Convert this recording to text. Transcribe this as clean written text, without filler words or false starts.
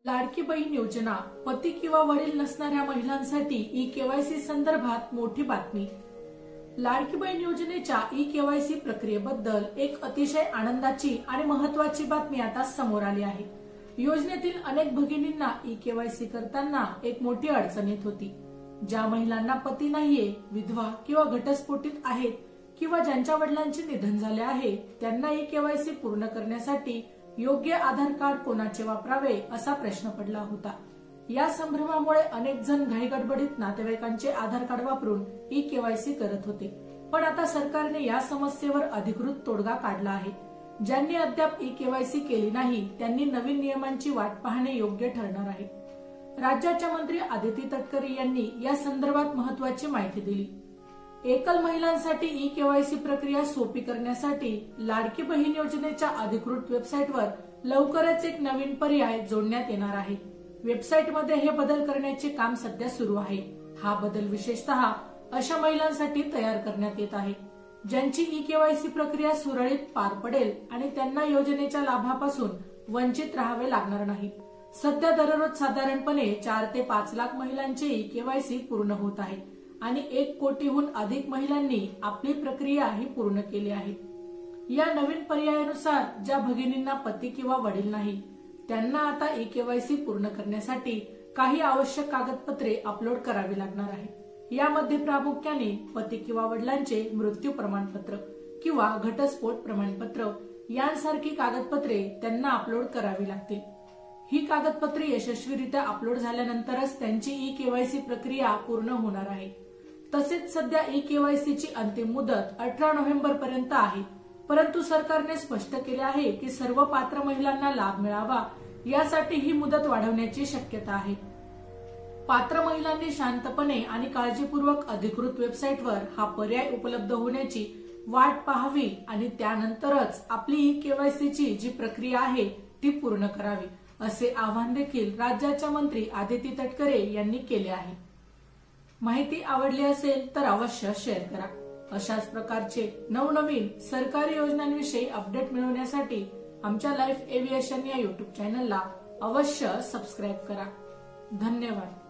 लाडकी बहीण योजना पती किंवा वडील नसणाऱ्या महिलांसाठी ई-केवायसी संदर्भात मोठी बातमी। लाडकी बहीण योजनेच्या ई-केवायसी प्रक्रियेबद्दल एक अतिशय आनंदाची आणि महत्त्वाची बातमी आता समोर आली आहे। योजनेतील अनेक भगिनींना ई-केवायसी करताना एक मोठी अडचण येत होती। ज्या महिलांना पती नाहीये, विधवा किंवा घटस्फोटित आहेत किंवा ज्यांच्या वडिलांचे निधन झाले आहे, त्यांना ई-केवायसी पूर्ण करण्यासाठी योग्य आधार कार्ड कोणाचे वापरावे असा प्रश्न पडला होता। या संभ्रमामुळे अनेक जण घाईगडबडीत नातेवाईकांचे आधार कार्ड वापरून ई-केवायसी करत होते। पण आता सरकारने या समस्येवर अधिकृत तोडगा काढला आहे। ज्यांनी अद्याप ई-केवायसी केली नाही त्यांनी नवीन नियमांची वाट पाहणे योग्य ठरणार आहे। राज्याच्या मंत्री आदिती तटकरे यांनी या संदर्भात महत्त्वाची माहिती दिली। एकल महिलांसाठी ई-केवायसी प्रक्रिया सोपी करण्यासाठी लाडकी बहीण योजनेच्या अधिकृत वेबसाईटवर लवकरच एक नवीन पर्याय जोडण्यात येणार आहे। वेबसाईटमध्ये हे बदल करण्याचे काम सध्या सुरू आहे। हा बदल विशेषतः अशा महिलांसाठी तयार करण्यात येत आहे ज्यांची ई-केवायसी प्रक्रिया सुरळीत पार पडेल आणि त्यांना योजनेच्या लाभापासून वंचित राहावे लागणार नाही। सध्या दररोज साधारणपणे 4 ते 5 लाख महिलांची ई-केवायसी पूर्ण होत आहे आणि 1 कोटीहून अधिक महिलांनी आपली प्रक्रिया ही पूर्ण केली आहे। या नवीन पर्यायानुसार ज्या भगिनींना पती किंवा वडील नाही त्यांना आता ई-केवायसी पूर्ण करण्यासाठी काही आवश्यक कागदपत्रे अपलोड करावी लागणार आहे। यामध्ये प्रामुख्याने पती किंवा वडिलांचे मृत्यू प्रमाणपत्र किंवा घटस्फोट प्रमाणपत्र यांसारखी कागदपत्रे त्यांना अपलोड करावी लागतील। ही कागदपत्रे यशस्वीरित्या अपलोड झाल्यानंतरच त्यांची ई-केवायसी प्रक्रिया पूर्ण होणार आहे। तसेच सध्या ई-केवायसीची अंतिम मुदत 18 नोव्हेंबर पर्यंत आहे, परंतु सरकारने स्पष्ट केले आहे की सर्व पात्र महिलांना लाभ मिळावा यासाठी ही मुदत वाढवण्याची शक्यता आहे। पात्र महिलांनी शांतपणे आणि काळजीपूर्वक अधिकृत वेबसाईटवर हा पर्याय उपलब्ध होण्याची वाट पाहावी आणि त्यानंतरच आपली ई-केवायसीची जी प्रक्रिया आहे ती पूर्ण करावी, असे आवाहन देखील राज्याच्या मंत्री आदिती तटकरे यांनी केले आहे। माहिती आवडली असेल तर अवश्य शेअर करा। अशाच प्रकारचे नवनवीन सरकारी योजनांविषयी अपडेट मिळवण्यासाठी आमच्या लाईफ एव्हिएशन या YouTube चॅनलला अवश्य सबस्क्राईब करा। धन्यवाद।